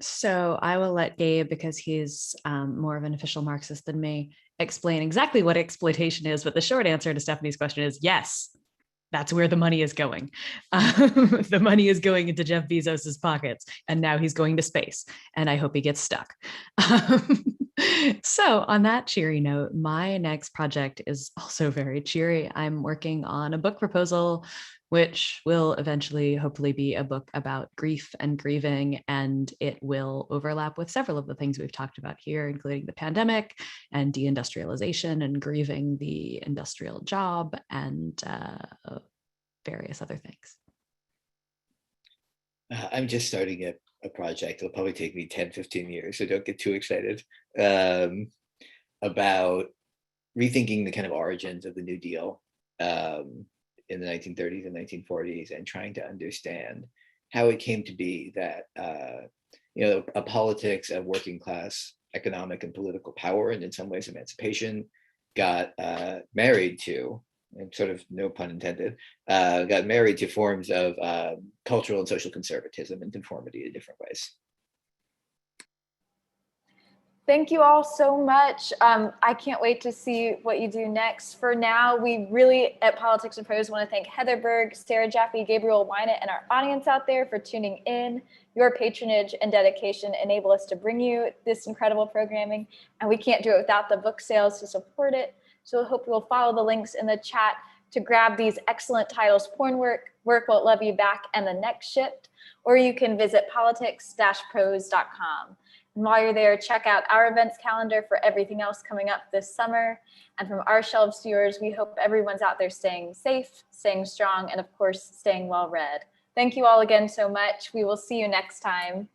So I will let Gabe, because he's more of an official Marxist than me, explain exactly what exploitation is. But the short answer to Stephanie's question is yes, that's where the money is going. The money is going into Jeff Bezos's pockets, and now he's going to space. And I hope he gets stuck. So on that cheery note, my next project is also very cheery. I'm working on a book proposal, which will eventually hopefully be a book about grief and grieving, and it will overlap with several of the things we've talked about here, including the pandemic and deindustrialization and grieving the industrial job and various other things. I'm just starting a project. It'll probably take me 10, 15 years, so don't get too excited, about rethinking the kind of origins of the New Deal in the 1930s and 1940s, and trying to understand how it came to be that a politics of working class economic and political power, and in some ways emancipation, got married to, and sort of no pun intended, got married to forms of cultural and social conservatism and conformity in different ways. Thank you all so much. I can't wait to see what you do next. For now, we really at Politics and Prose want to thank Heather Berg, Sarah Jaffe, Gabriel Wynant, and our audience out there for tuning in. Your patronage and dedication enable us to bring you this incredible programming, and we can't do it without the book sales to support it. So I hope you will follow the links in the chat to grab these excellent titles, Porn Work, Work Won't Love You Back, and The Next Shift, or you can visit politics-prose.com. And while you're there, check out our events calendar for everything else coming up this summer. And from our shelves to yours, we hope everyone's out there staying safe, staying strong, and of course, staying well read. Thank you all again so much. We will see you next time.